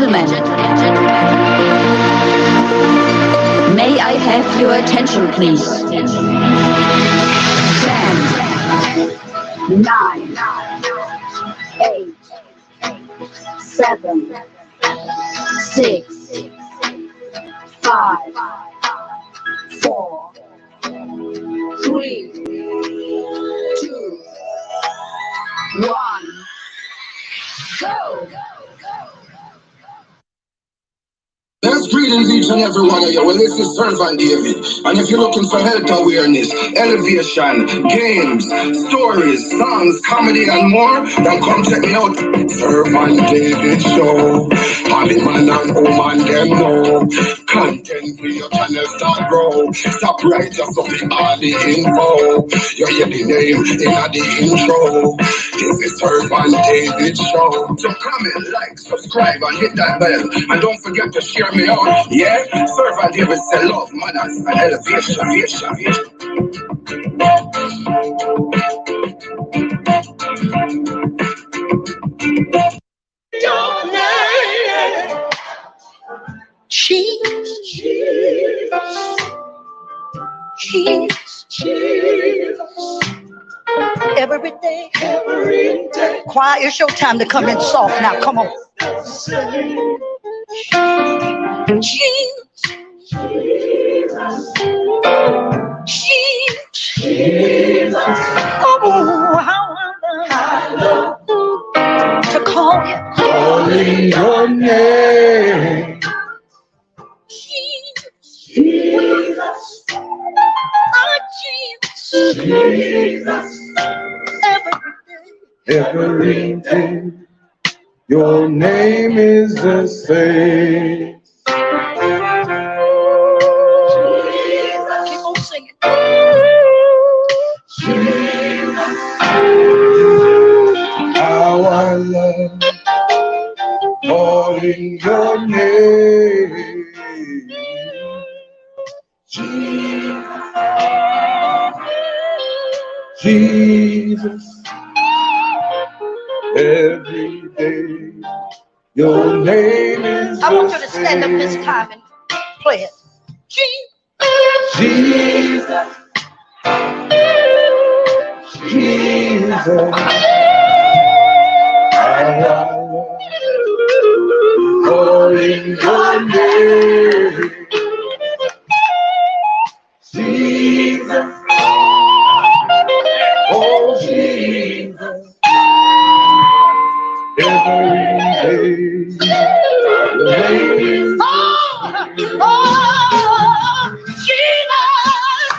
gentlemen, may I have your attention, please? 10, 9, 8, 7, 6, 5, 4, 3, 2, 1, go! There's greetings each and every one of you. Well, this is Servant David. And if you're looking for health awareness, elevation, games, stories, songs, comedy, and more, then come check me out. Servant David Show. Holly man and woman, them know. Content for your channel start grow. Stop right just up in all the info. You hear the name in the intro. This is Servant David Show. So comment, like, subscribe, and hit that bell. And don't forget to share me out, yeah? Servant David say love, manners, and elevation. Your name, Jesus. Every day. Choir, it's your time to come in soft now. Come on. Jesus. Oh, how I love to call you. Calling your name. Jesus. Oh, Jesus. Every day, your name is the same. Keep on singing. How I love calling your name. Jesus. Every day, your name is I want you to stand up this time and play it. Jesus. Jesus. I love calling your name. Jesus. Oh, Jesus. Every day, your name. Jesus.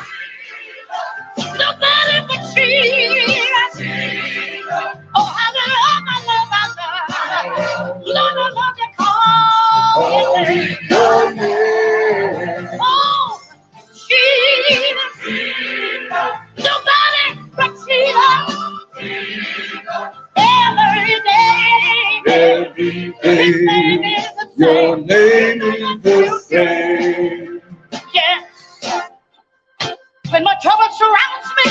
Nobody but Jesus. Oh, I love. Lord, I love to call Your name. Oh, Jesus. Nobody but Jesus. Every day, your name is the same. Yeah. When my trouble surrounds me,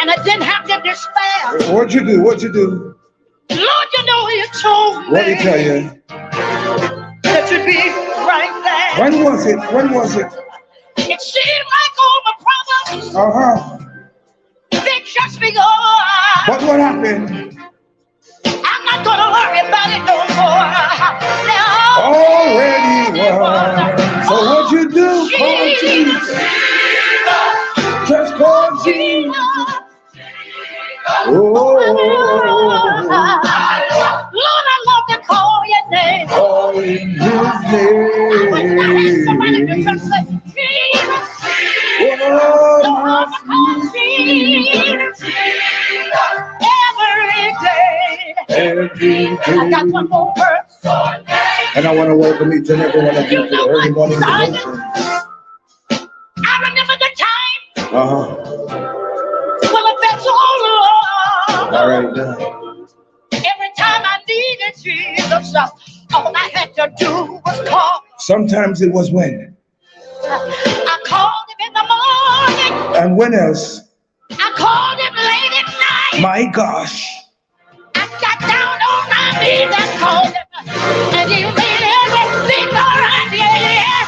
and I didn't have to despair. What'd you do? Lord, you know you told me. What did he tell you? That you'd be right there. When was it? It seemed like all my problems they just begun. But what happened? I'm not gonna worry about it no more. Already won. So what you do? Call Jesus. Just call Jesus. Lord, I love to call your name. Calling his Every day. I got one more verse. And I want to welcome each and every one of you to the early morning devotion. I remember the time when I felt so alone. All right, now. Every time I needed Jesus, all I had to do was call. Sometimes it was when? I called him in the morning. And when else? I called him late at night. My gosh. I got down on my He that called him, and he made everything all right. Yeah.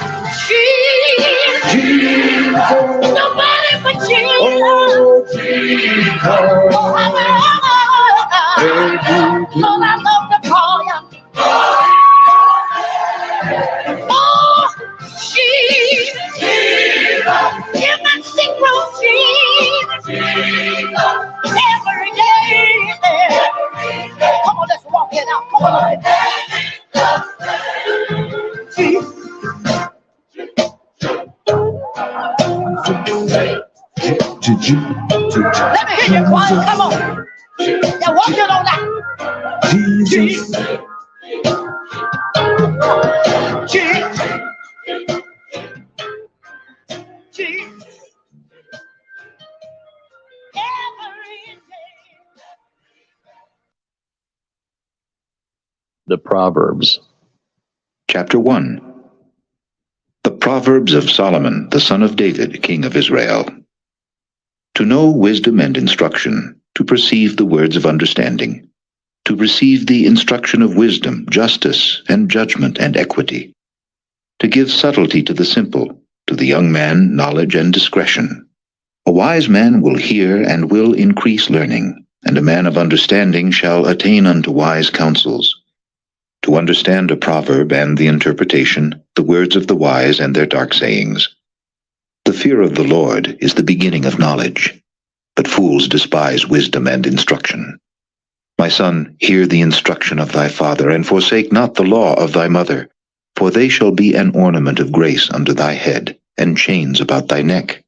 Jesus. Nobody but Jesus. Oh, Jesus. Oh, I love to call you. Oh, Jesus. In my sick room, Jesus. Every day. Come on, let's walk it out. Come on. Jesus. Let me hear you quiet. Come on. Now walk it on out. Jesus. Jesus. Jesus. Every day. The Proverbs. Chapter 1. The Proverbs of Solomon, the son of David, king of Israel. To know wisdom and instruction, to perceive the words of understanding, to receive the instruction of wisdom, justice, and judgment and equity, to give subtlety to the simple, to the young man knowledge and discretion. A wise man will hear and will increase learning, and a man of understanding shall attain unto wise counsels. To understand a proverb and the interpretation, the words of the wise and their dark sayings. The fear of the Lord is the beginning of knowledge, but fools despise wisdom and instruction. My son, hear the instruction of thy father, and forsake not the law of thy mother, for they shall be an ornament of grace unto thy head, and chains about thy neck.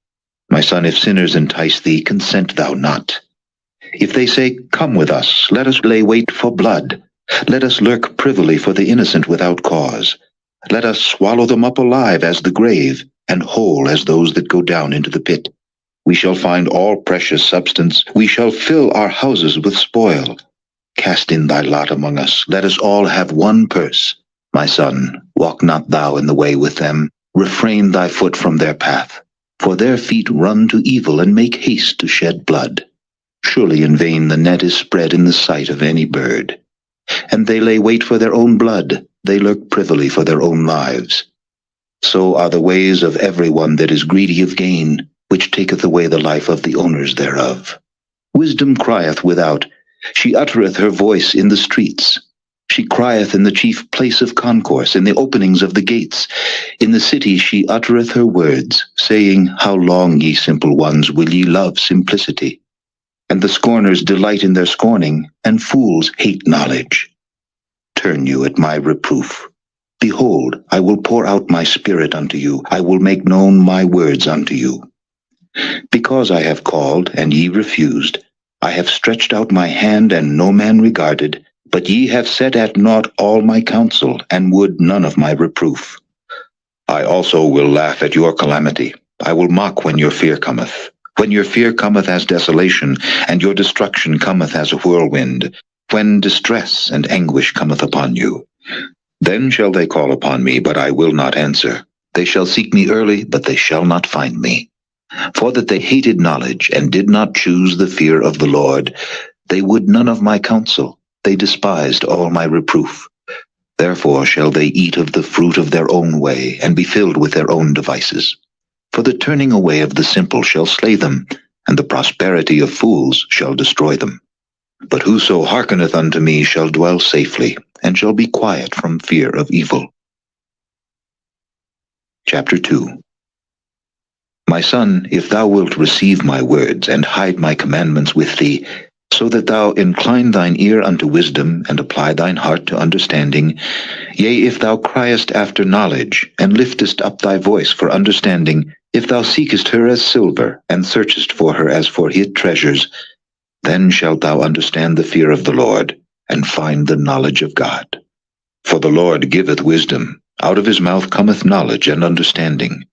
My son, if sinners entice thee, consent thou not. If they say, Come with us, let us lay wait for blood. Let us lurk privily for the innocent without cause. Let us swallow them up alive as the grave, and whole as those that go down into the pit. We shall find all precious substance. We shall fill our houses with spoil. Cast in thy lot among us. Let us all have one purse. My son, walk not thou in the way with them. Refrain thy foot from their path. For their feet run to evil and make haste to shed blood. Surely in vain the net is spread in the sight of any bird. And they lay wait for their own blood. They lurk privily for their own lives. So are the ways of every one that is greedy of gain, which taketh away the life of the owners thereof. Wisdom crieth without. She uttereth her voice in the streets. She crieth in the chief place of concourse, in the openings of the gates. In the city she uttereth her words, saying, How long, ye simple ones, will ye love simplicity? And the scorners delight in their scorning, and fools hate knowledge. Turn you at my reproof. Behold, I will pour out my spirit unto you. I will make known my words unto you. Because I have called, and ye refused, I have stretched out my hand, and no man regarded, but ye have set at naught all my counsel, and would none of my reproof. I also will laugh at your calamity. I will mock when your fear cometh. When your fear cometh as desolation, and your destruction cometh as a whirlwind, when distress and anguish cometh upon you. Then shall they call upon me, but I will not answer. They shall seek me early, but they shall not find me. For that they hated knowledge, and did not choose the fear of the Lord, they would none of my counsel. They despised all my reproof. Therefore shall they eat of the fruit of their own way, and be filled with their own devices. For the turning away of the simple shall slay them, and the prosperity of fools shall destroy them. But whoso hearkeneth unto me shall dwell safely, and shall be quiet from fear of evil. Chapter 2. My son, if thou wilt receive my words, and hide my commandments with thee, so that thou incline thine ear unto wisdom, and apply thine heart to understanding, yea, if thou criest after knowledge, and liftest up thy voice for understanding, if thou seekest her as silver, and searchest for her as for hid treasures, then shalt thou understand the fear of the Lord, and find the knowledge of God. For the Lord giveth wisdom, out of his mouth cometh knowledge and understanding.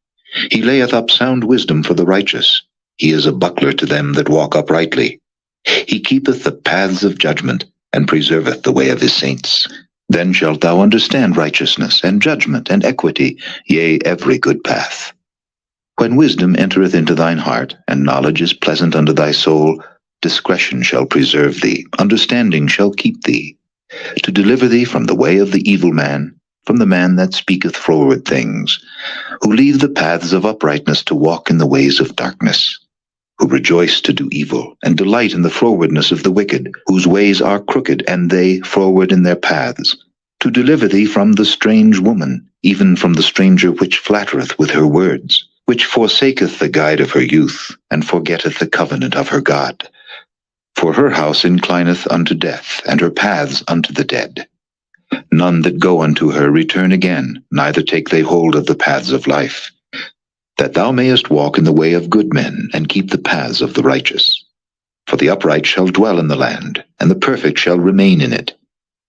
He layeth up sound wisdom for the righteous. He is a buckler to them that walk uprightly. He keepeth the paths of judgment, and preserveth the way of his saints. Then shalt thou understand righteousness, and judgment, and equity, yea, every good path. When wisdom entereth into thine heart, and knowledge is pleasant unto thy soul, discretion shall preserve thee, understanding shall keep thee. to deliver thee from the way of the evil man, from the man that speaketh froward things, who leave the paths of uprightness to walk in the ways of darkness, who rejoice to do evil, and delight in the frowardness of the wicked, whose ways are crooked, and they froward in their paths, to deliver thee from the strange woman, even from the stranger which flattereth with her words, which forsaketh the guide of her youth, and forgetteth the covenant of her God. For her house inclineth unto death, and her paths unto the dead. None that go unto her return again, neither take they hold of the paths of life, that thou mayest walk in the way of good men, and keep the paths of the righteous. For the upright shall dwell in the land, and the perfect shall remain in it.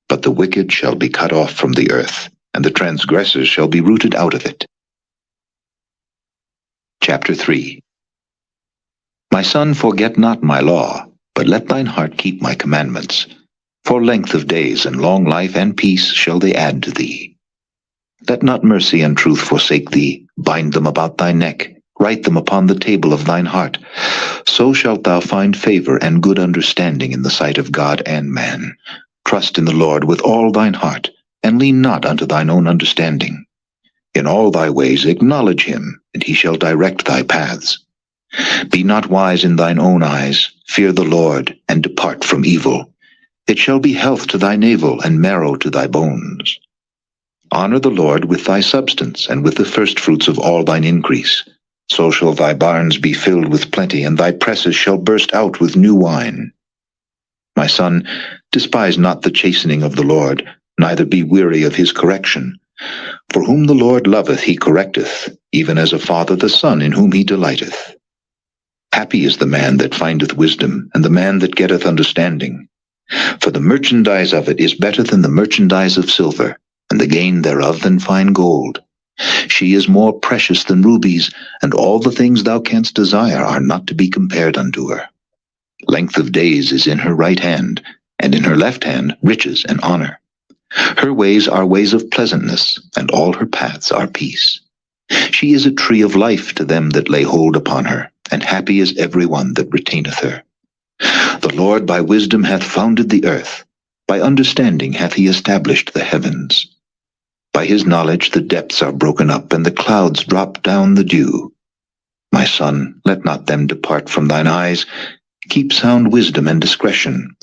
But the wicked shall be cut off from the earth, and the transgressors shall be rooted out of it. Chapter 3. My son, forget not my law, but let thine heart keep my commandments. For length of days and long life and peace shall they add to thee. Let not mercy and truth forsake thee. Bind them about thy neck. Write them upon the table of thine heart. So shalt thou find favor and good understanding in the sight of God and man. Trust in the Lord with all thine heart, and lean not unto thine own understanding. In all thy ways acknowledge him, and he shall direct thy paths. Be not wise in thine own eyes. Fear the Lord, and depart from evil. It shall be health to thy navel, and marrow to thy bones. Honor the Lord with thy substance, and with the firstfruits of all thine increase. So shall thy barns be filled with plenty, and thy presses shall burst out with new wine. My son, despise not the chastening of the Lord, neither be weary of his correction. For whom the Lord loveth he correcteth, even as a father the son in whom he delighteth. Happy is the man that findeth wisdom, and the man that getteth understanding. For the merchandise of it is better than the merchandise of silver, and the gain thereof than fine gold. She is more precious than rubies, and all the things thou canst desire are not to be compared unto her. Length of days is in her right hand, and in her left hand riches and honor. Her ways are ways of pleasantness, and all her paths are peace. She is a tree of life to them that lay hold upon her, and happy is every one that retaineth her. The Lord by wisdom hath founded the earth, by understanding hath he established the heavens. By his knowledge the depths are broken up, and the clouds drop down the dew. My son, let not them depart from thine eyes. Keep sound wisdom and discretion.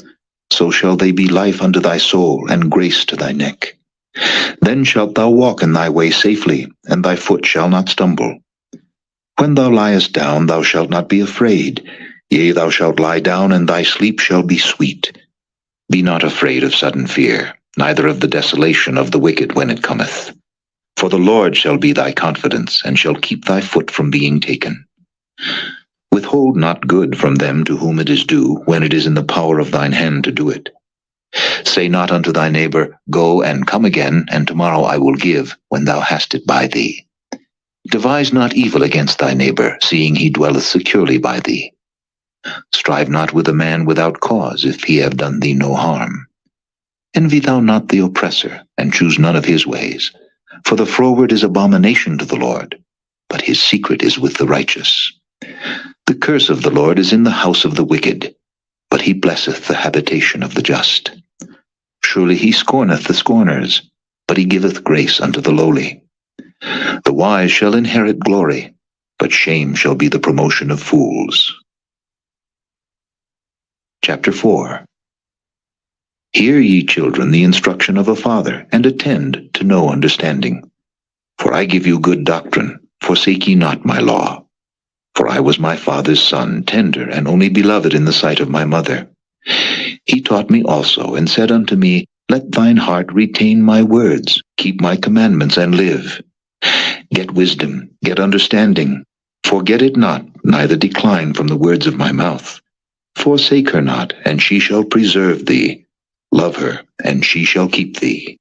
So shall they be life unto thy soul, and grace to thy neck. Then shalt thou walk in thy way safely, and thy foot shall not stumble. When thou liest down, thou shalt not be afraid. Yea, thou shalt lie down, and thy sleep shall be sweet. Be not afraid of sudden fear, neither of the desolation of the wicked when it cometh. For the Lord shall be thy confidence, and shall keep thy foot from being taken. Withhold not good from them to whom it is due, when it is in the power of thine hand to do it. Say not unto thy neighbor, Go and come again, and tomorrow I will give, when thou hast it by thee. Devise not evil against thy neighbor, seeing he dwelleth securely by thee. Strive not with a man without cause, if he have done thee no harm. Envy thou not the oppressor, and choose none of his ways. For the froward is abomination to the Lord, but his secret is with the righteous. The curse of the Lord is in the house of the wicked, but he blesseth the habitation of the just. Surely he scorneth the scorners, but he giveth grace unto the lowly. The wise shall inherit glory, but shame shall be the promotion of fools. Chapter 4. Hear, ye children, the instruction of a father, and attend to know understanding. For I give you good doctrine, forsake ye not my law. For I was my father's son, tender and only beloved in the sight of my mother. He taught me also, and said unto me, Let thine heart retain my words, keep my commandments, and live. Get wisdom, get understanding. Forget it not, neither decline from the words of my mouth. Forsake her not, and she shall preserve thee. Love her, and she shall keep thee.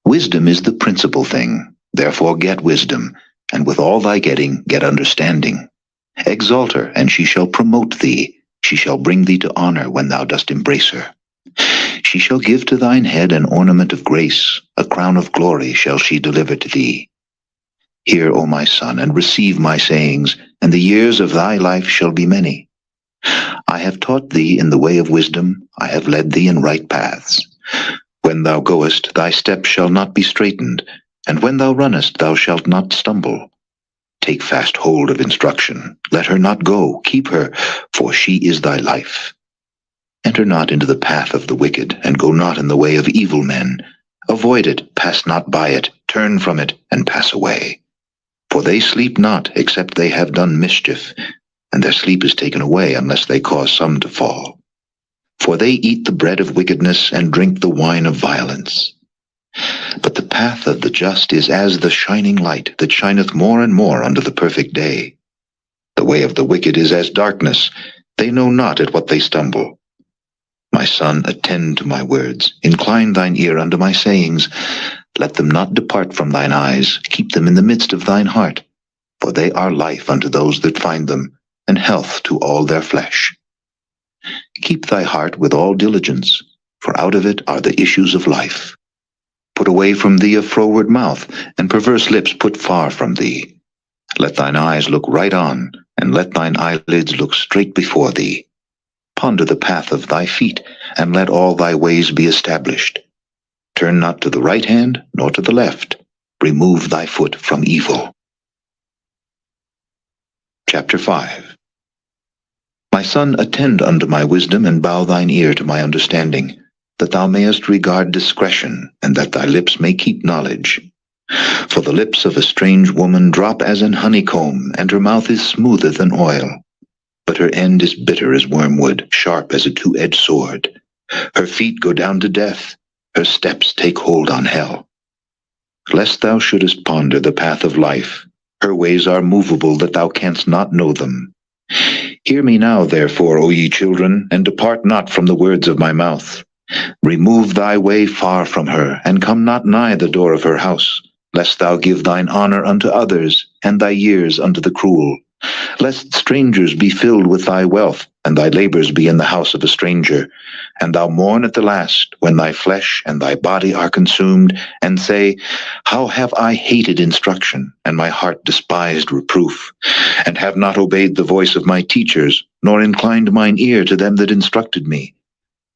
Wisdom is the principal thing. Therefore get wisdom, and with all thy getting, get understanding. Exalt her, and she shall promote thee. She shall bring thee to honor when thou dost embrace her. She shall give to thine head an ornament of grace, a crown of glory shall she deliver to thee. Hear, O my son, and receive my sayings, and the years of thy life shall be many. I have taught thee in the way of wisdom, I have led thee in right paths. When thou goest, thy step shall not be straitened, and when thou runnest, thou shalt not stumble. Take fast hold of instruction. Let her not go. Keep her, for she is thy life. Enter not into the path of the wicked, and go not in the way of evil men. Avoid it, pass not by it, turn from it, and pass away. For they sleep not, except they have done mischief, and their sleep is taken away, unless they cause some to fall. For they eat the bread of wickedness, and drink the wine of violence. But the path of the just is as the shining light, that shineth more and more unto the perfect day. The way of the wicked is as darkness, they know not at what they stumble. My son, attend to my words, incline thine ear unto my sayings. Let them not depart from thine eyes, keep them in the midst of thine heart, for they are life unto those that find them, and health to all their flesh. Keep thy heart with all diligence, for out of it are the issues of life. Put away from thee a froward mouth, and perverse lips put far from thee. Let thine eyes look right on, and let thine eyelids look straight before thee. Ponder the path of thy feet, and let all thy ways be established. Turn not to the right hand, nor to the left. Remove thy foot from evil. Chapter 5. My son, attend unto my wisdom, and bow thine ear to my understanding, that thou mayest regard discretion, and that thy lips may keep knowledge. For the lips of a strange woman drop as an honeycomb, and her mouth is smoother than oil. But her end is bitter as wormwood, sharp as a two-edged sword. Her feet go down to death, her steps take hold on hell. Lest thou shouldest ponder the path of life, her ways are movable, that thou canst not know them. Hear me now, therefore, O ye children, and depart not from the words of my mouth. Remove thy way far from her, and come not nigh the door of her house, lest thou give thine honor unto others, and thy years unto the cruel. Lest strangers be filled with thy wealth, and thy labors be in the house of a stranger, and thou mourn at the last, when thy flesh and thy body are consumed, and say, How have I hated instruction, and my heart despised reproof, and have not obeyed the voice of my teachers, nor inclined mine ear to them that instructed me.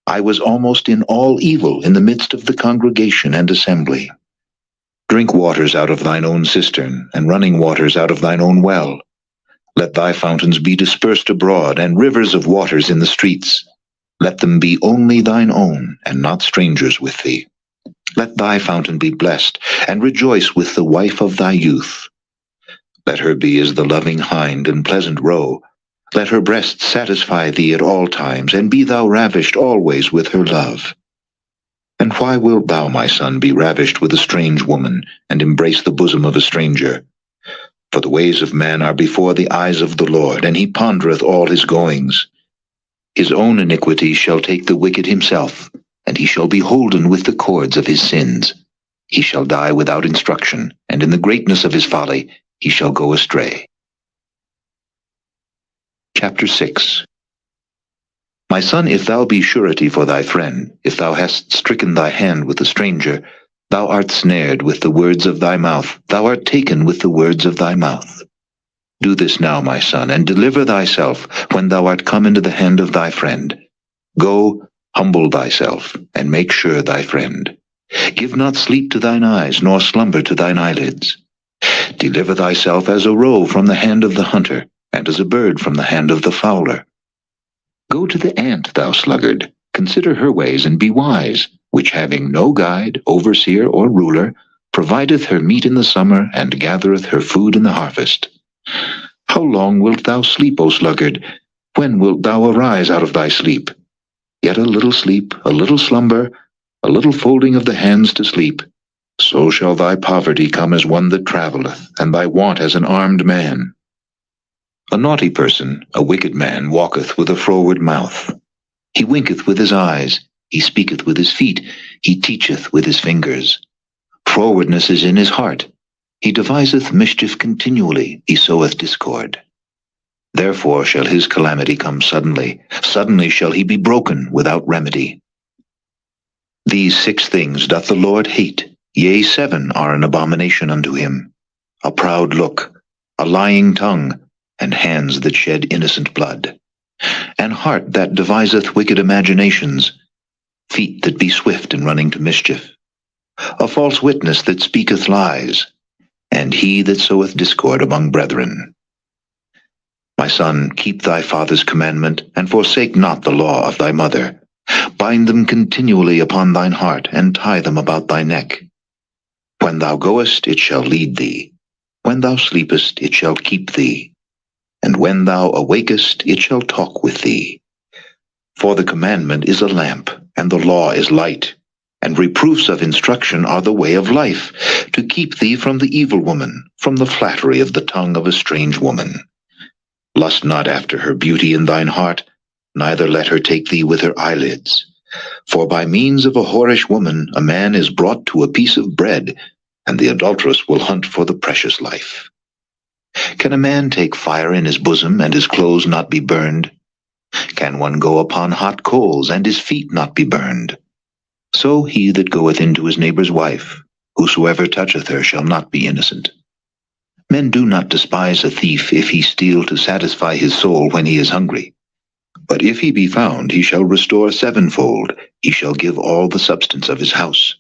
I was almost in all evil in the midst of the congregation and assembly. Drink waters out of thine own cistern, and running waters out of thine own well. Let thy fountains be dispersed abroad, and rivers of waters in the streets. Let them be only thine own, and not strangers with thee. Let thy fountain be blessed, and rejoice with the wife of thy youth. Let her be as the loving hind and pleasant roe. Let her breasts satisfy thee at all times, and be thou ravished always with her love. And why wilt thou, my son, be ravished with a strange woman, and embrace the bosom of a stranger? For the ways of man are before the eyes of the Lord, and he pondereth all his goings. His own iniquity shall take the wicked himself, and he shall be holden with the cords of his sins. He shall die without instruction, and in the greatness of his folly he shall go astray. Chapter 6. My son, if thou be surety for thy friend, if thou hast stricken thy hand with a stranger, thou art snared with the words of thy mouth, thou art taken with the words of thy mouth. Do this now, my son, and deliver thyself when thou art come into the hand of thy friend. Go, humble thyself, and make sure thy friend. Give not sleep to thine eyes, nor slumber to thine eyelids. Deliver thyself as a roe from the hand of the hunter, and as a bird from the hand of the fowler. Go to the ant, thou sluggard, consider her ways, and be wise, which having no guide, overseer, or ruler, provideth her meat in the summer, and gathereth her food in the harvest. How long wilt thou sleep, O sluggard? When wilt thou arise out of thy sleep? Yet a little sleep, a little slumber, a little folding of the hands to sleep. So shall thy poverty come as one that travelleth, and thy want as an armed man. A naughty person, a wicked man, walketh with a froward mouth. He winketh with his eyes, he speaketh with his feet, he teacheth with his fingers. Frowardness is in his heart. He deviseth mischief continually, he soweth discord. Therefore shall his calamity come suddenly, suddenly shall he be broken without remedy. These 6 things doth the Lord hate, yea, 7 are an abomination unto him: a proud look, a lying tongue, and hands that shed innocent blood, an heart that deviseth wicked imaginations, feet that be swift in running to mischief, a false witness that speaketh lies, and he that soweth discord among brethren. My son, keep thy father's commandment, and forsake not the law of thy mother. Bind them continually upon thine heart, and tie them about thy neck. When thou goest, it shall lead thee. When thou sleepest, it shall keep thee. And when thou awakest, it shall talk with thee. For the commandment is a lamp, and the law is light, and reproofs of instruction are the way of life, to keep thee from the evil woman, from the flattery of the tongue of a strange woman. Lust not after her beauty in thine heart, neither let her take thee with her eyelids. For by means of a whorish woman a man is brought to a piece of bread, and the adulteress will hunt for the precious life. Can a man take fire in his bosom, and his clothes not be burned? Can one go upon hot coals, and his feet not be burned? So he that goeth into his neighbor's wife, whosoever toucheth her shall not be innocent. Men do not despise a thief if he steal to satisfy his soul when he is hungry. But if he be found, he shall restore sevenfold, he shall give all the substance of his house.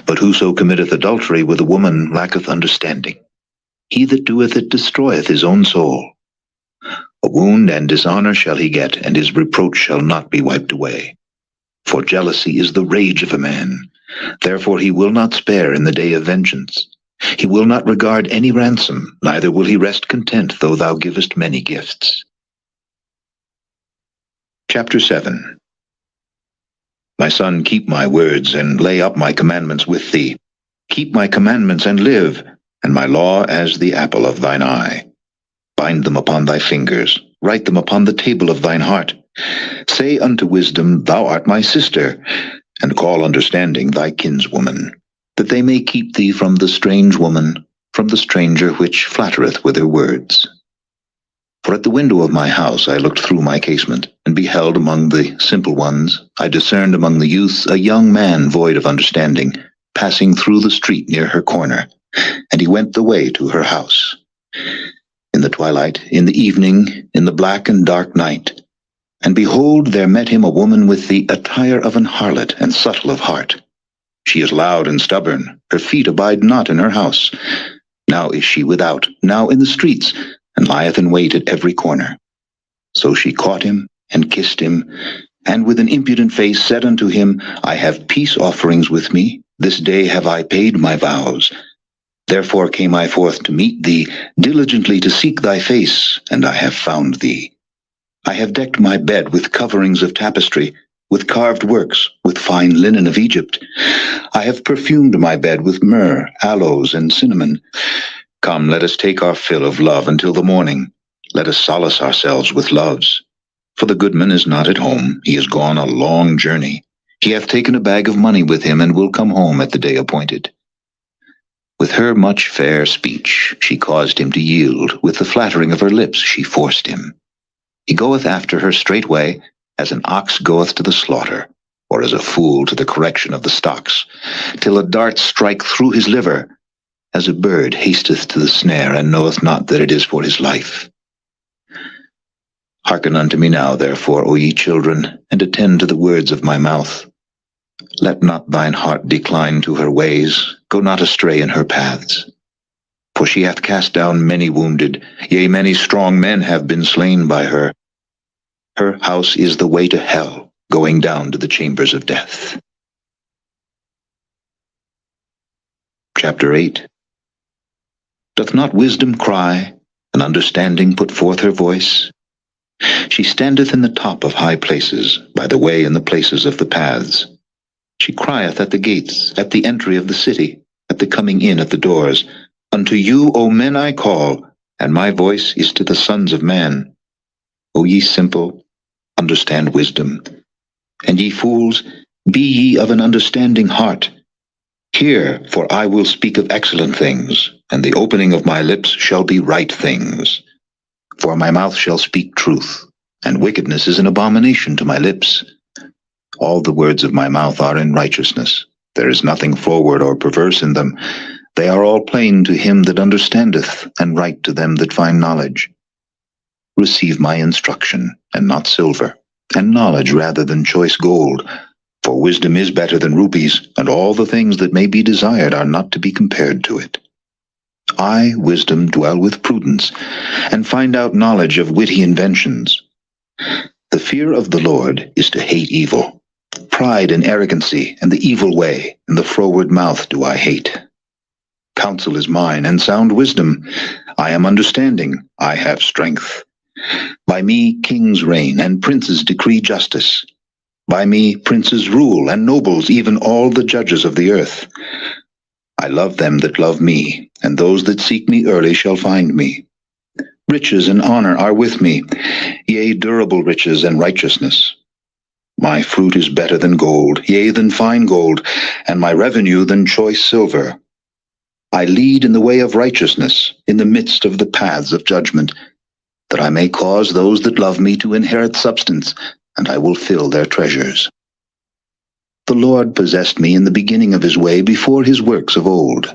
But whoso committeth adultery with a woman lacketh understanding. He that doeth it destroyeth his own soul. A wound and dishonor shall he get, and his reproach shall not be wiped away. For jealousy is the rage of a man. Therefore he will not spare in the day of vengeance. He will not regard any ransom, neither will he rest content, though thou givest many gifts. Chapter 7. My son, keep my words, and lay up my commandments with thee. Keep my commandments and live, and my law as the apple of thine eye. Bind them upon thy fingers, write them upon the table of thine heart. Say unto wisdom, Thou art my sister, and call understanding thy kinswoman, that they may keep thee from the strange woman, from the stranger which flattereth with her words. For at the window of my house I looked through my casement, and beheld among the simple ones, I discerned among the youths a young man void of understanding, passing through the street near her corner, and he went the way to her house. In the twilight, in the evening, in the black and dark night, and behold, there met him a woman with the attire of an harlot and subtle of heart. She is loud and stubborn, her feet abide not in her house. Now is she without, now in the streets, and lieth in wait at every corner. So she caught him, and kissed him, and with an impudent face said unto him, I have peace offerings with me, this day have I paid my vows. Therefore came I forth to meet thee, diligently to seek thy face, and I have found thee. I have decked my bed with coverings of tapestry, with carved works, with fine linen of Egypt. I have perfumed my bed with myrrh, aloes, and cinnamon. Come, let us take our fill of love until the morning. Let us solace ourselves with loves. For the goodman is not at home, he is gone a long journey. He hath taken a bag of money with him, and will come home at the day appointed. With her much fair speech she caused him to yield, with the flattering of her lips she forced him. He goeth after her straightway, as an ox goeth to the slaughter, or as a fool to the correction of the stocks, till a dart strike through his liver, as a bird hasteth to the snare, and knoweth not that it is for his life. Hearken unto me now, therefore, O ye children, and attend to the words of my mouth. Let not thine heart decline to her ways, go not astray in her paths. For she hath cast down many wounded, yea, many strong men have been slain by her. Her house is the way to hell, going down to the chambers of death. Chapter 8. Doth not wisdom cry, and understanding put forth her voice? She standeth in the top of high places, by the way in the places of the paths. She crieth at the gates, at the entry of the city, at the coming in at the doors. Unto you, O men, I call, and my voice is to the sons of man. O ye simple, understand wisdom. And ye fools, be ye of an understanding heart. Hear, for I will speak of excellent things, and the opening of my lips shall be right things. For my mouth shall speak truth, and wickedness is an abomination to my lips. All the words of my mouth are in righteousness. There is nothing forward or perverse in them. They are all plain to him that understandeth, and right to them that find knowledge. Receive my instruction, and not silver, and knowledge rather than choice gold, For wisdom is better than rubies, and all the things that may be desired are not to be compared to it. I, wisdom, dwell with prudence, and find out knowledge of witty inventions. The fear of the Lord is to hate evil. Pride and arrogancy, and the evil way, and the froward mouth do I hate. Counsel is mine, and sound wisdom. I am understanding, I have strength. By me kings reign, and princes decree justice. By me princes rule, and nobles, even all the judges of the earth. I love them that love me, and those that seek me early shall find me. Riches and honor are with me, yea, durable riches and righteousness. My fruit is better than gold, yea, than fine gold, and my revenue than choice silver. I lead in the way of righteousness, in the midst of the paths of judgment, that I may cause those that love me to inherit substance, and I will fill their treasures. The Lord possessed me in the beginning of his way, before his works of old.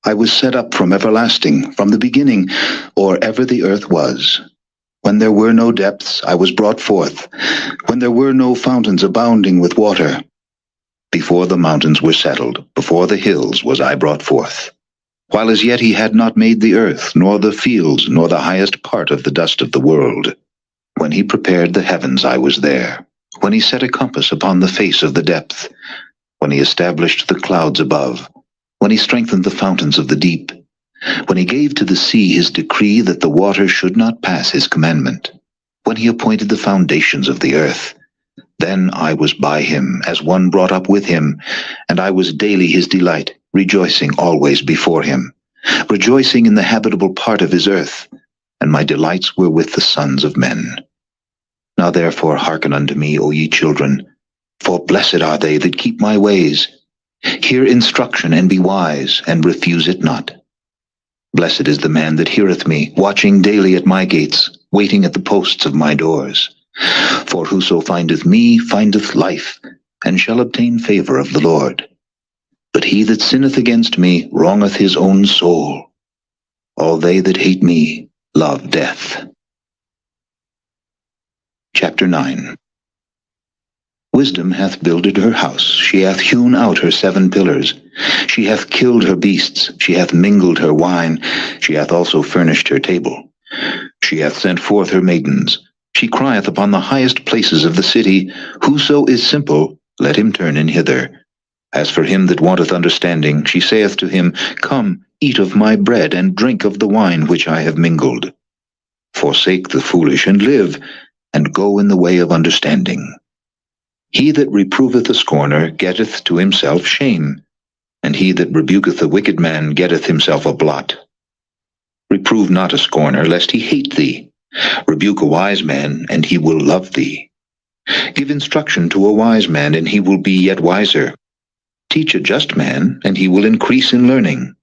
I was set up from everlasting, from the beginning, or ever the earth was. When there were no depths, I was brought forth, when there were no fountains abounding with water. Before the mountains were settled, before the hills was I brought forth. While as yet he had not made the earth, nor the fields, nor the highest part of the dust of the world. When he prepared the heavens, I was there. When he set a compass upon the face of the depth. When he established the clouds above. When he strengthened the fountains of the deep. When he gave to the sea his decree that the waters should not pass his commandment. When he appointed the foundations of the earth. Then I was by him, as one brought up with him, and I was daily his delight, rejoicing always before him, rejoicing in the habitable part of his earth, and my delights were with the sons of men. Now therefore hearken unto me, O ye children, for blessed are they that keep my ways. Hear instruction, and be wise, and refuse it not. Blessed is the man that heareth me, watching daily at my gates, waiting at the posts of my doors. For whoso findeth me findeth life, and shall obtain favor of the Lord. But he that sinneth against me wrongeth his own soul. All they that hate me love death. Chapter 9. Wisdom hath builded her house, she hath hewn out her 7 pillars. She hath killed her beasts, she hath mingled her wine, she hath also furnished her table. She hath sent forth her maidens. She crieth upon the highest places of the city, Whoso is simple, let him turn in hither. As for him that wanteth understanding, she saith to him, Come, eat of my bread, and drink of the wine which I have mingled. Forsake the foolish, and live, and go in the way of understanding. He that reproveth a scorner getteth to himself shame, and he that rebuketh a wicked man getteth himself a blot. Reprove not a scorner, lest he hate thee. Rebuke a wise man, and he will love thee. Give instruction to a wise man, and he will be yet wiser. Teach a just man, and he will increase in learning.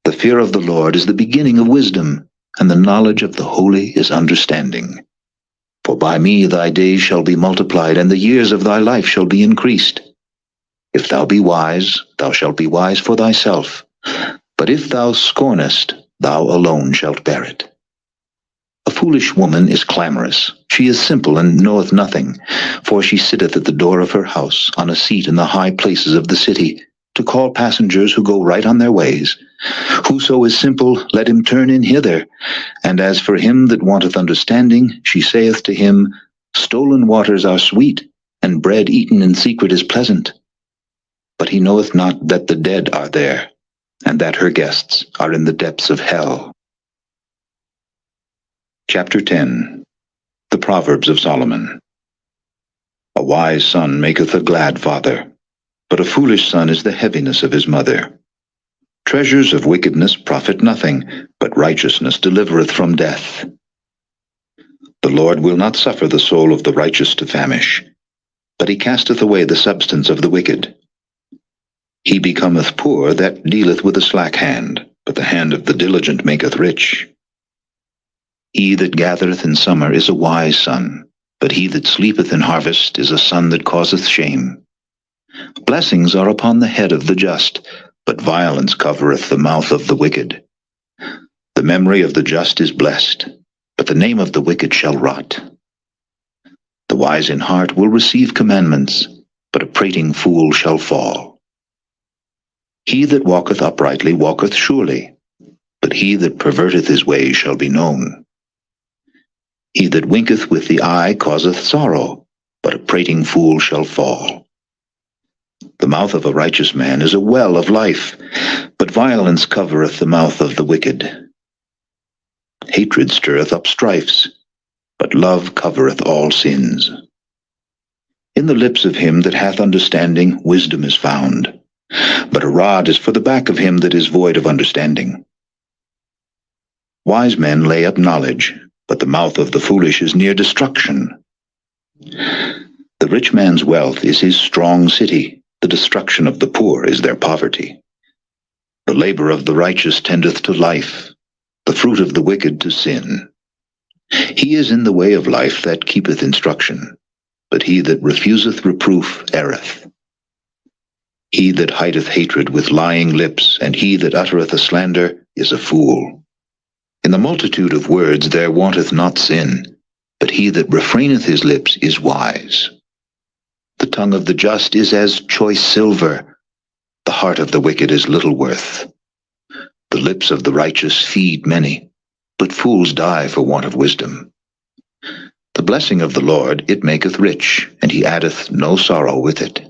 The fear of the Lord is the beginning of wisdom, and the knowledge of the holy is understanding. For by me thy days shall be multiplied, and the years of thy life shall be increased. If thou be wise, thou shalt be wise for thyself. But if thou scornest, thou alone shalt bear it. A foolish woman is clamorous. She is simple and knoweth nothing, for she sitteth at the door of her house, on a seat in the high places of the city, to call passengers who go right on their ways. Whoso is simple, let him turn in hither. And as for him that wanteth understanding, she saith to him, Stolen waters are sweet, and bread eaten in secret is pleasant. But he knoweth not that the dead are there, and that her guests are in the depths of hell. Chapter 10. The Proverbs of Solomon. A wise son maketh a glad father, but a foolish son is the heaviness of his mother. Treasures of wickedness profit nothing, but righteousness delivereth from death. The Lord will not suffer the soul of the righteous to famish, but he casteth away the substance of the wicked. He becometh poor that dealeth with a slack hand, but the hand of the diligent maketh rich. He that gathereth in summer is a wise son, but he that sleepeth in harvest is a son that causeth shame. Blessings are upon the head of the just, but violence covereth the mouth of the wicked. The memory of the just is blessed, but the name of the wicked shall rot. The wise in heart will receive commandments, but a prating fool shall fall. He that walketh uprightly walketh surely, but he that perverteth his way shall be known. He that winketh with the eye causeth sorrow, but a prating fool shall fall. The mouth of a righteous man is a well of life, but violence covereth the mouth of the wicked. Hatred stirreth up strifes, but love covereth all sins. In the lips of him that hath understanding wisdom is found, but a rod is for the back of him that is void of understanding. Wise men lay up knowledge, but the mouth of the foolish is near destruction. The rich man's wealth is his strong city, the destruction of the poor is their poverty. The labor of the righteous tendeth to life, the fruit of the wicked to sin. He is in the way of life that keepeth instruction, but he that refuseth reproof erreth. He that hideth hatred with lying lips, and he that uttereth a slander, is a fool. In the multitude of words there wanteth not sin, but he that refraineth his lips is wise. The tongue of the just is as choice silver, the heart of the wicked is little worth. The lips of the righteous feed many, but fools die for want of wisdom. The blessing of the Lord, it maketh rich, and he addeth no sorrow with it.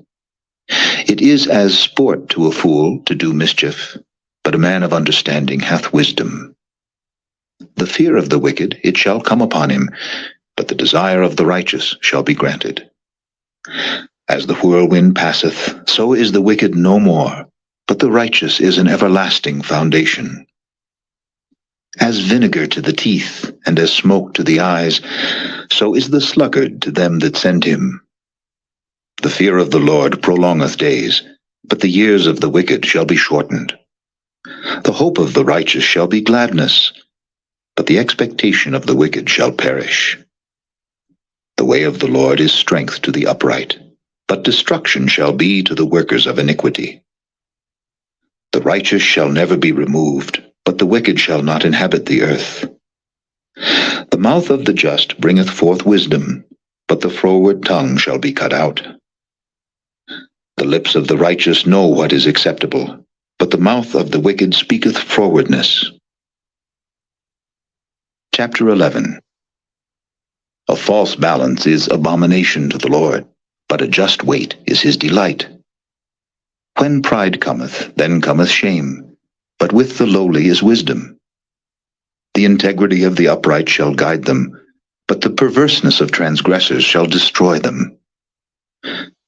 It is as sport to a fool to do mischief, but a man of understanding hath wisdom. The fear of the wicked, it shall come upon him, but the desire of the righteous shall be granted. As the whirlwind passeth, so is the wicked no more, but the righteous is an everlasting foundation. As vinegar to the teeth, and as smoke to the eyes, so is the sluggard to them that send him. The fear of the Lord prolongeth days, but the years of the wicked shall be shortened. The hope of the righteous shall be gladness, but the expectation of the wicked shall perish. The way of the Lord is strength to the upright, but destruction shall be to the workers of iniquity. The righteous shall never be removed, but the wicked shall not inhabit the earth. The mouth of the just bringeth forth wisdom, but the froward tongue shall be cut out. The lips of the righteous know what is acceptable, but the mouth of the wicked speaketh frowardness. Chapter 11. A false balance is abomination to the Lord, but a just weight is his delight. When pride cometh, then cometh shame, but with the lowly is wisdom. The integrity of the upright shall guide them, but the perverseness of transgressors shall destroy them.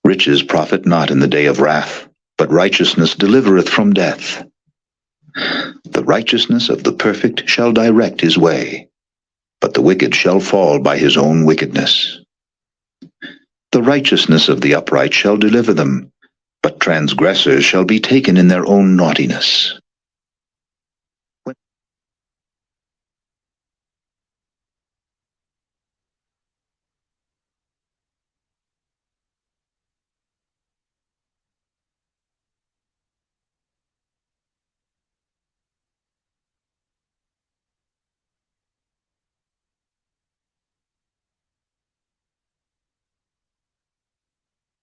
Riches profit not in the day of wrath, but righteousness delivereth from death. The righteousness of the perfect shall direct his way, but the wicked shall fall by his own wickedness. The righteousness of the upright shall deliver them, but transgressors shall be taken in their own naughtiness.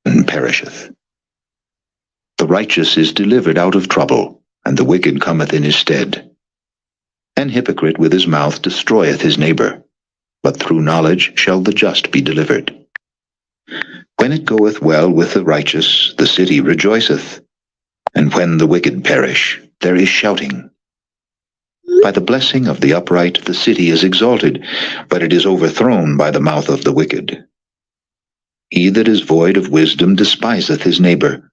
And perisheth. The righteous is delivered out of trouble, and the wicked cometh in his stead. An hypocrite with his mouth destroyeth his neighbor, but through knowledge shall the just be delivered. When it goeth well with the righteous, the city rejoiceth, and when the wicked perish, there is shouting. By the blessing of the upright the city is exalted, but it is overthrown by the mouth of the wicked. He that is void of wisdom despiseth his neighbor,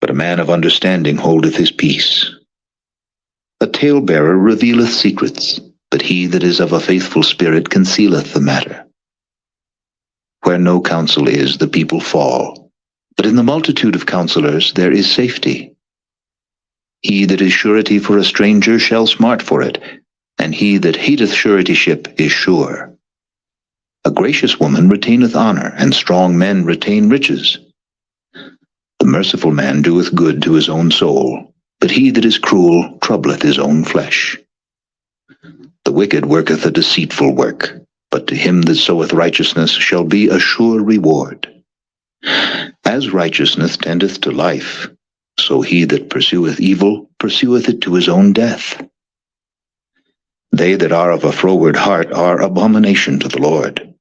but a man of understanding holdeth his peace. A talebearer revealeth secrets, but he that is of a faithful spirit concealeth the matter. Where no counsel is, the people fall, but in the multitude of counselors there is safety. He that is surety for a stranger shall smart for it, and he that hateth suretyship is sure. A gracious woman retaineth honor, and strong men retain riches. The merciful man doeth good to his own soul, but he that is cruel troubleth his own flesh. The wicked worketh a deceitful work, but to him that soweth righteousness shall be a sure reward. As righteousness tendeth to life, so he that pursueth evil pursueth it to his own death. They that are of a froward heart are abomination to the Lord,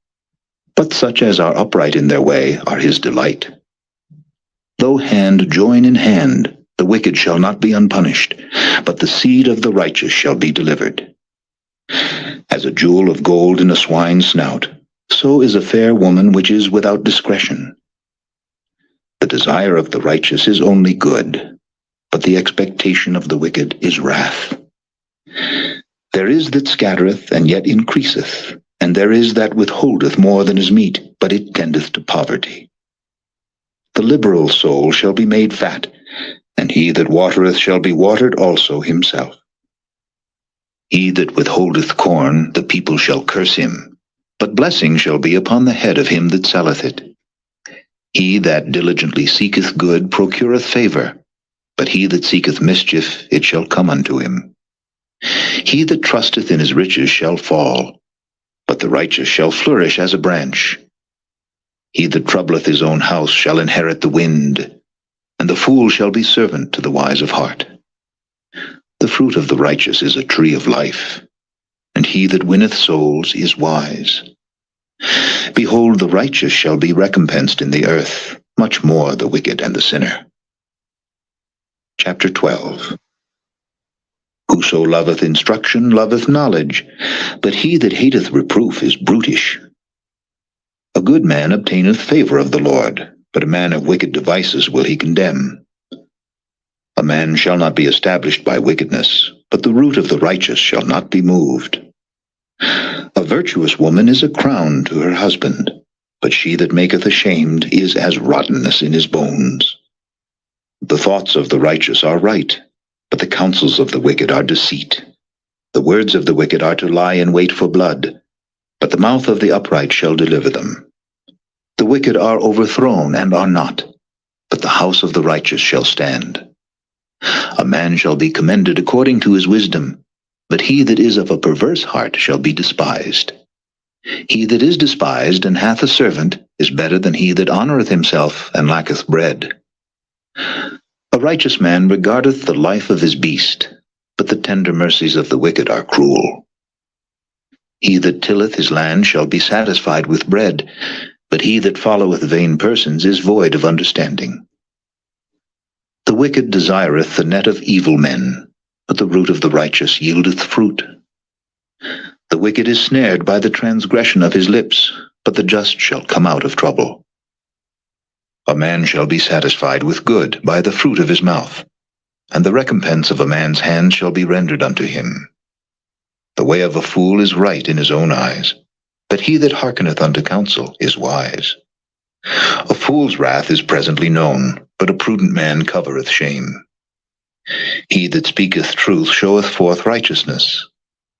but such as are upright in their way are his delight. Though hand join in hand, the wicked shall not be unpunished, but the seed of the righteous shall be delivered. As a jewel of gold in a swine's snout, so is a fair woman which is without discretion. The desire of the righteous is only good, but the expectation of the wicked is wrath. There is that scattereth, and yet increaseth, and there is that withholdeth more than is meet, but it tendeth to poverty. The liberal soul shall be made fat, and he that watereth shall be watered also himself. He that withholdeth corn, the people shall curse him, but blessing shall be upon the head of him that selleth it. He that diligently seeketh good procureth favor, but he that seeketh mischief, it shall come unto him. He that trusteth in his riches shall fall, but the righteous shall flourish as a branch. He that troubleth his own house shall inherit the wind, and the fool shall be servant to the wise of heart. The fruit of the righteous is a tree of life, and he that winneth souls is wise. Behold, the righteous shall be recompensed in the earth, much more the wicked and the sinner. Chapter 12. Whoso loveth instruction loveth knowledge, but he that hateth reproof is brutish. A good man obtaineth favor of the Lord, but a man of wicked devices will he condemn. A man shall not be established by wickedness, but the root of the righteous shall not be moved. A virtuous woman is a crown to her husband, but she that maketh ashamed is as rottenness in his bones. The thoughts of the righteous are right, but the counsels of the wicked are deceit. The words of the wicked are to lie in wait for blood, but the mouth of the upright shall deliver them. The wicked are overthrown and are not, but the house of the righteous shall stand. A man shall be commended according to his wisdom, but he that is of a perverse heart shall be despised. He that is despised and hath a servant is better than he that honoureth himself and lacketh bread. A righteous man regardeth the life of his beast, but the tender mercies of the wicked are cruel. He that tilleth his land shall be satisfied with bread, but he that followeth vain persons is void of understanding. The wicked desireth the net of evil men, but the root of the righteous yieldeth fruit. The wicked is snared by the transgression of his lips, but the just shall come out of trouble. A man shall be satisfied with good by the fruit of his mouth, and the recompense of a man's hand shall be rendered unto him. The way of a fool is right in his own eyes, but he that hearkeneth unto counsel is wise. A fool's wrath is presently known, but a prudent man covereth shame. He that speaketh truth showeth forth righteousness,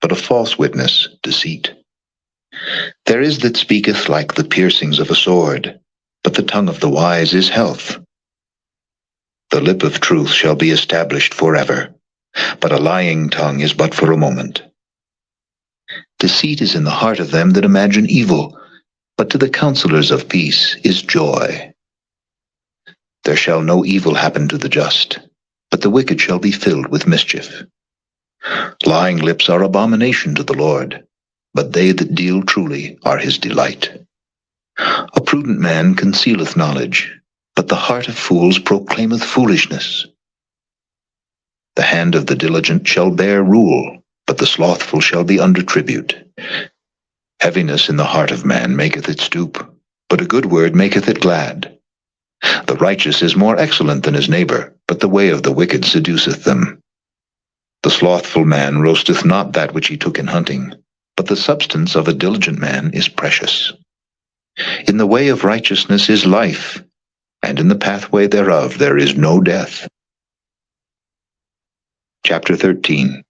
but a false witness deceit. There is that speaketh like the piercings of a sword, but the tongue of the wise is health. The lip of truth shall be established forever, but a lying tongue is but for a moment. Deceit is in the heart of them that imagine evil, but to the counselors of peace is joy. There shall no evil happen to the just, but the wicked shall be filled with mischief. Lying lips are abomination to the Lord, but they that deal truly are his delight. A prudent man concealeth knowledge, but the heart of fools proclaimeth foolishness. The hand of the diligent shall bear rule, but the slothful shall be under tribute. Heaviness in the heart of man maketh it stoop, but a good word maketh it glad. The righteous is more excellent than his neighbor, but the way of the wicked seduceth them. The slothful man roasteth not that which he took in hunting, but the substance of a diligent man is precious. In the way of righteousness is life, and in the pathway thereof there is no death. Chapter 13.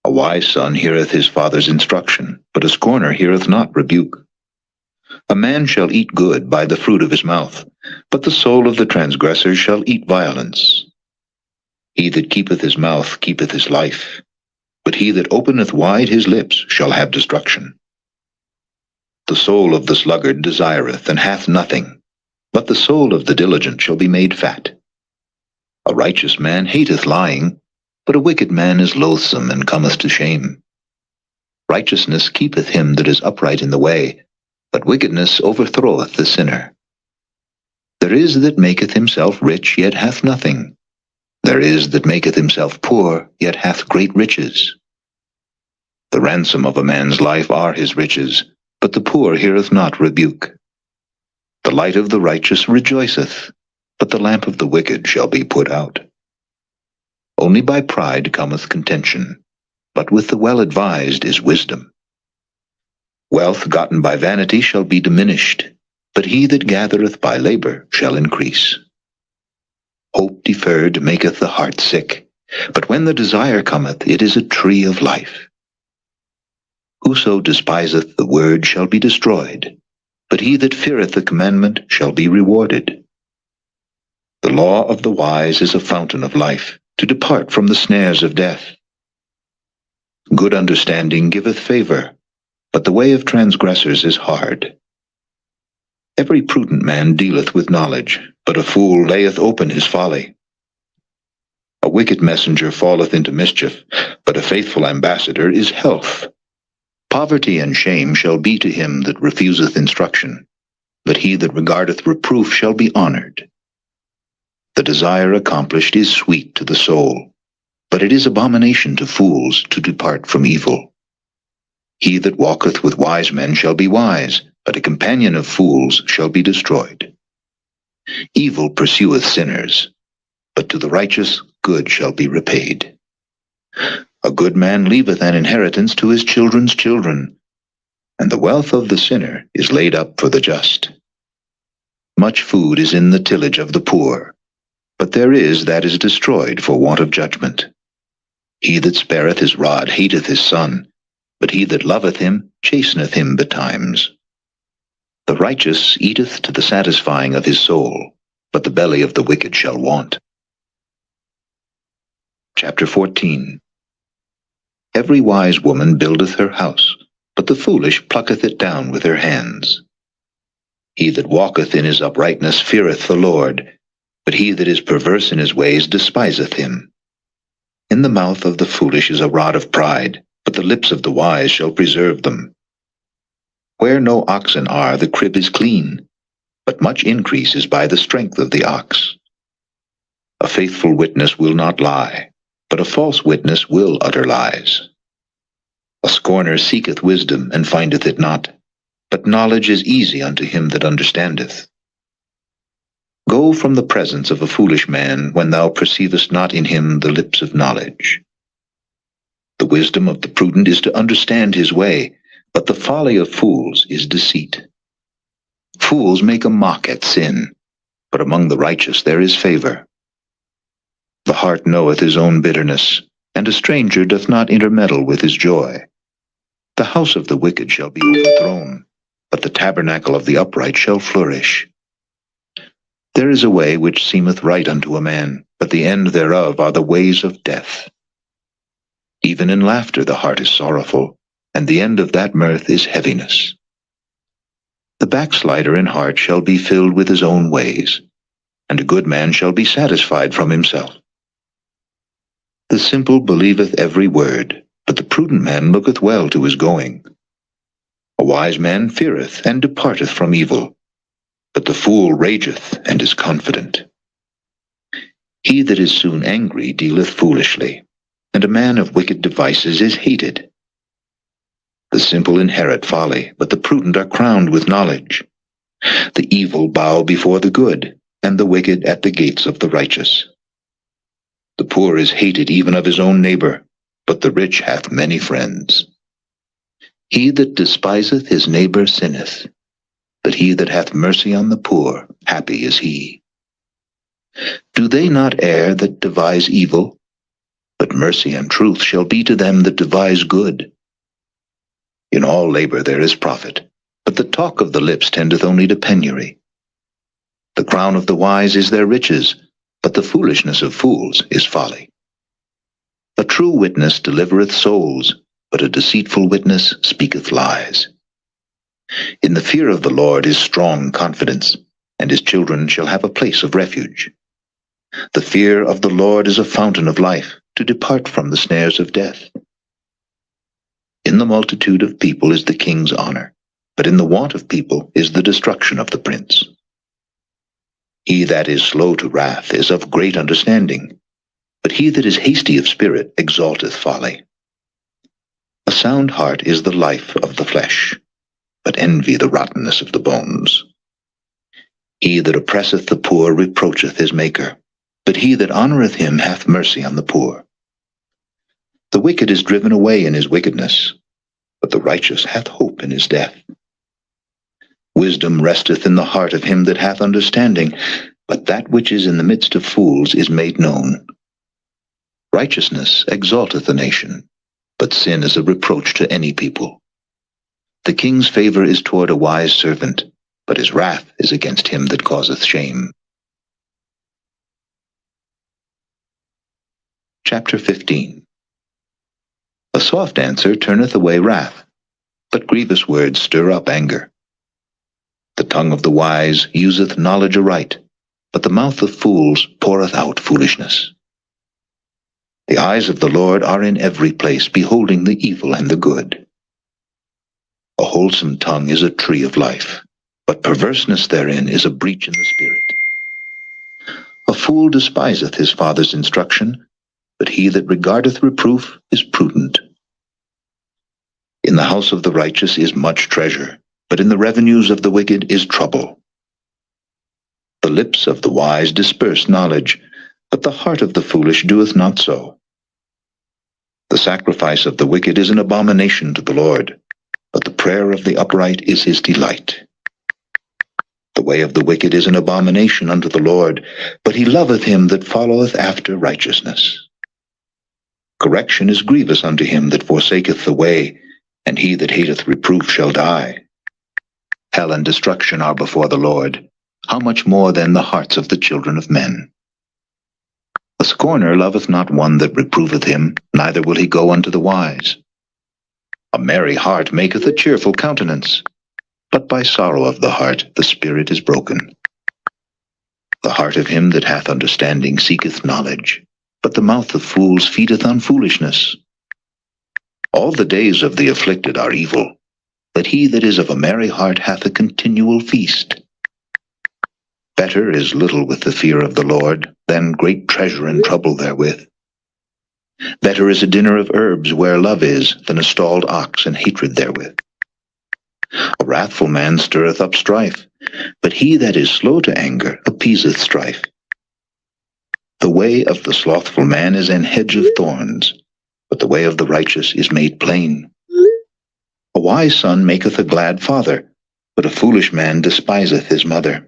A wise son heareth his father's instruction, but a scorner heareth not rebuke. A man shall eat good by the fruit of his mouth, but the soul of the transgressor shall eat violence. He that keepeth his mouth keepeth his life, but he that openeth wide his lips shall have destruction. The soul of the sluggard desireth, and hath nothing, But the soul of the diligent shall be made fat. A righteous man hateth lying, but a wicked man is loathsome and cometh to shame. Righteousness keepeth him that is upright in the way, but wickedness overthroweth the sinner. There is that maketh himself rich, yet hath nothing. There is that maketh himself poor, yet hath great riches. The ransom of a man's life are his riches, but the poor heareth not rebuke. The light of the righteous rejoiceth, but the lamp of the wicked shall be put out. Only by pride cometh contention, but with the well-advised is wisdom. Wealth gotten by vanity shall be diminished, but he that gathereth by labor shall increase. Hope deferred maketh the heart sick, but when the desire cometh, it is a tree of life. Whoso despiseth the word shall be destroyed, but he that feareth the commandment shall be rewarded. The law of the wise is a fountain of life, to depart from the snares of death. Good understanding giveth favor, but the way of transgressors is hard. Every prudent man dealeth with knowledge, but a fool layeth open his folly. A wicked messenger falleth into mischief, but a faithful ambassador is health. Poverty and shame shall be to him that refuseth instruction, but he that regardeth reproof shall be honored. The desire accomplished is sweet to the soul, but it is abomination to fools to depart from evil. He that walketh with wise men shall be wise, but a companion of fools shall be destroyed. Evil pursueth sinners, but to the righteous good shall be repaid. A good man leaveth an inheritance to his children's children, and the wealth of the sinner is laid up for the just. Much food is in the tillage of the poor, but there is that is destroyed for want of judgment. He that spareth his rod hateth his son, but he that loveth him chasteneth him betimes. The righteous eateth to the satisfying of his soul, but the belly of the wicked shall want. Chapter 14. Every wise woman buildeth her house, but the foolish plucketh it down with her hands. He that walketh in his uprightness feareth the Lord, but he that is perverse in his ways despiseth him. In the mouth of the foolish is a rod of pride, but the lips of the wise shall preserve them. Where no oxen are, the crib is clean, but much increase is by the strength of the ox. A faithful witness will not lie, but a false witness will utter lies. A scorner seeketh wisdom, and findeth it not, but knowledge is easy unto him that understandeth. Go from the presence of a foolish man, when thou perceivest not in him the lips of knowledge. The wisdom of the prudent is to understand his way, but the folly of fools is deceit. Fools make a mock at sin, but among the righteous there is favor. The heart knoweth his own bitterness, and a stranger doth not intermeddle with his joy. The house of the wicked shall be overthrown, but the tabernacle of the upright shall flourish. There is a way which seemeth right unto a man, but the end thereof are the ways of death. Even in laughter the heart is sorrowful, and the end of that mirth is heaviness. The backslider in heart shall be filled with his own ways, and a good man shall be satisfied from himself. The simple believeth every word, but the prudent man looketh well to his going. A wise man feareth and departeth from evil, but the fool rageth and is confident. He that is soon angry dealeth foolishly, and a man of wicked devices is hated. The simple inherit folly, but the prudent are crowned with knowledge. The evil bow before the good, and the wicked at the gates of the righteous. The poor is hated even of his own neighbor, but the rich hath many friends. He that despiseth his neighbor sinneth, but he that hath mercy on the poor, happy is he. Do they not err that devise evil? But mercy and truth shall be to them that devise good. In all labor there is profit, but the talk of the lips tendeth only to penury. The crown of the wise is their riches, but the foolishness of fools is folly. A true witness delivereth souls, but a deceitful witness speaketh lies. In the fear of the Lord is strong confidence, and his children shall have a place of refuge. The fear of the Lord is a fountain of life, to depart from the snares of death. In the multitude of people is the king's honor, but in the want of people is the destruction of the prince. He that is slow to wrath is of great understanding, but he that is hasty of spirit exalteth folly. A sound heart is the life of the flesh, but envy the rottenness of the bones. He that oppresseth the poor reproacheth his Maker, but he that honoureth him hath mercy on the poor. The wicked is driven away in his wickedness, but the righteous hath hope in his death. Wisdom resteth in the heart of him that hath understanding, but that which is in the midst of fools is made known. Righteousness exalteth a nation, but sin is a reproach to any people. The king's favor is toward a wise servant, but his wrath is against him that causeth shame. Chapter 15. A soft answer turneth away wrath, but grievous words stir up anger. The tongue of the wise useth knowledge aright, but the mouth of fools poureth out foolishness. The eyes of the Lord are in every place, beholding the evil and the good. A wholesome tongue is a tree of life, but perverseness therein is a breach in the spirit. A fool despiseth his father's instruction, but he that regardeth reproof is prudent. In the house of the righteous is much treasure, but in the revenues of the wicked is trouble. The lips of the wise disperse knowledge, but the heart of the foolish doeth not so. The sacrifice of the wicked is an abomination to the Lord, but the prayer of the upright is his delight. The way of the wicked is an abomination unto the Lord, but he loveth him that followeth after righteousness. Correction is grievous unto him that forsaketh the way, and he that hateth reproof shall die. Hell and destruction are before the Lord. How much more then the hearts of the children of men? A scorner loveth not one that reproveth him, neither will he go unto the wise. A merry heart maketh a cheerful countenance, but by sorrow of the heart the spirit is broken. The heart of him that hath understanding seeketh knowledge, but the mouth of fools feedeth on foolishness. All the days of the afflicted are evil, but he that is of a merry heart hath a continual feast. Better is little with the fear of the Lord than great treasure and trouble therewith. Better is a dinner of herbs where love is than a stalled ox and hatred therewith. A wrathful man stirreth up strife, but he that is slow to anger appeaseth strife. The way of the slothful man is an hedge of thorns, but the way of the righteous is made plain. A wise son maketh a glad father, but a foolish man despiseth his mother.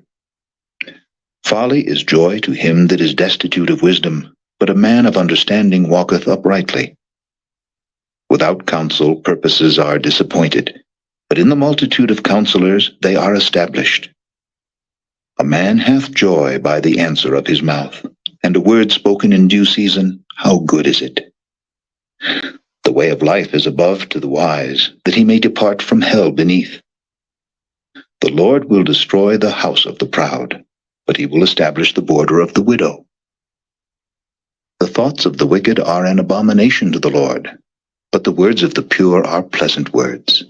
Folly is joy to him that is destitute of wisdom, but a man of understanding walketh uprightly. Without counsel purposes are disappointed, but in the multitude of counselors they are established. A man hath joy by the answer of his mouth, and a word spoken in due season, how good is it? The way of life is above to the wise, that he may depart from hell beneath. The Lord will destroy the house of the proud, but he will establish the border of the widow. The thoughts of the wicked are an abomination to the Lord, but the words of the pure are pleasant words.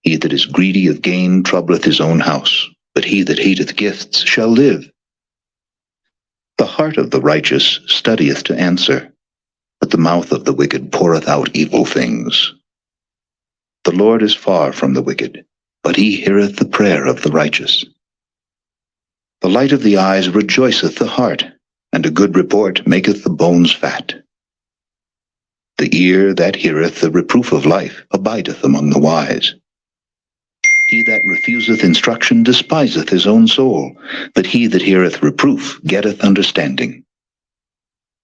He that is greedy of gain troubleth his own house, but he that hateth gifts shall live. The heart of the righteous studieth to answer, but the mouth of the wicked poureth out evil things. The Lord is far from the wicked, but he heareth the prayer of the righteous. The light of the eyes rejoiceth the heart, and a good report maketh the bones fat. The ear that heareth the reproof of life abideth among the wise. He that refuseth instruction despiseth his own soul, but he that heareth reproof getteth understanding.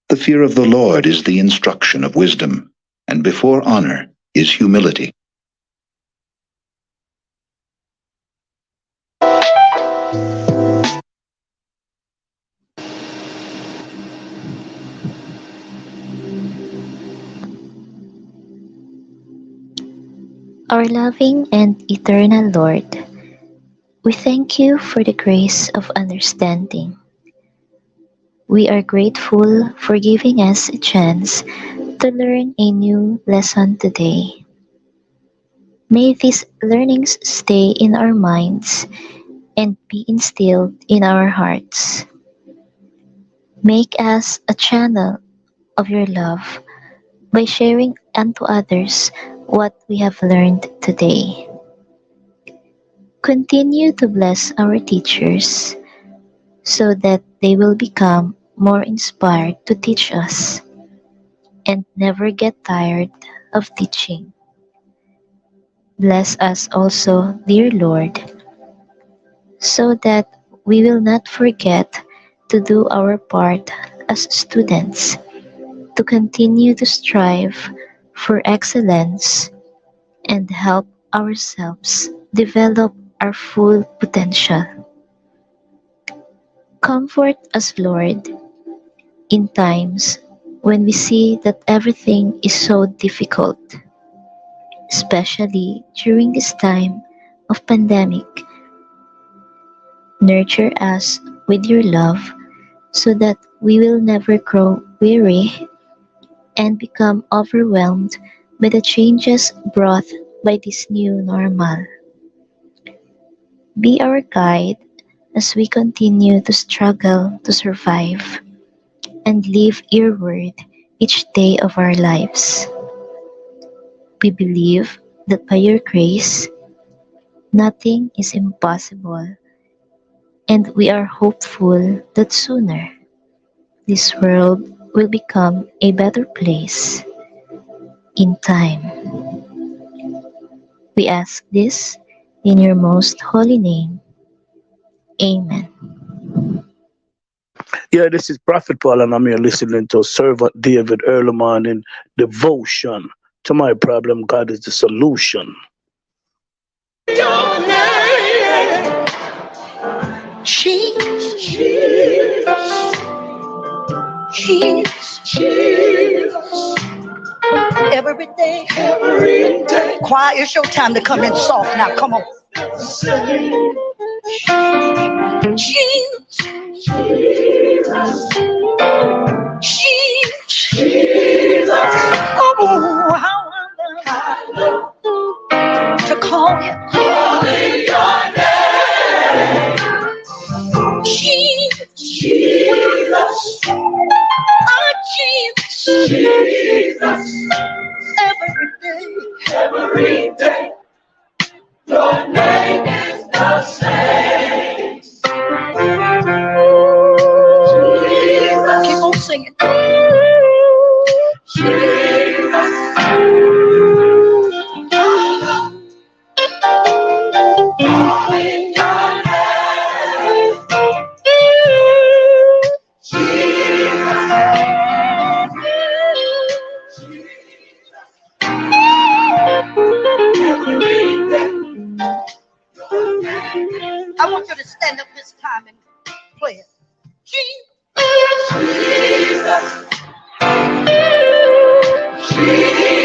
The fear of the Lord is the instruction of wisdom, and before honor is humility. Our loving and eternal Lord, We thank you for the grace of understanding. We are grateful for giving us a chance to learn a new lesson today. May these learnings stay in our minds and be instilled in our hearts. Make us a channel of your love by sharing unto others what we have learned today. Continue to bless our teachers so that they will become more inspired to teach us and never get tired of teaching. Bless us also, dear Lord, so that we will not forget to do our part as students to continue to strive for excellence and help ourselves develop our full potential. Comfort us, Lord, in times when we see that everything is so difficult, especially during this time of pandemic. Nurture us with your love so that we will never grow weary and become overwhelmed by the changes brought by this new normal. Be our guide as we continue to struggle to survive and live your word each day of our lives. We believe that by your grace, nothing is impossible, and we are hopeful that sooner this world will become a better place in time. We ask this in your most holy name. Amen. Yeah, this is Prophet Paul, and I'm here listening to Servant David early morning devotion. To my problem, God is the solution. Jesus, Jesus, Jesus, Jesus. Every day, every day. Quiet, it's your time to come in soft now. Come on. Jesus, Jesus, Jesus. Oh, how I love to call you. Jesus, Jesus, oh Jesus, Jesus. Every day, your name is the same. Jesus. Keep on singing. Jesus. I want you to stand up this time and play it. Jesus. Jesus.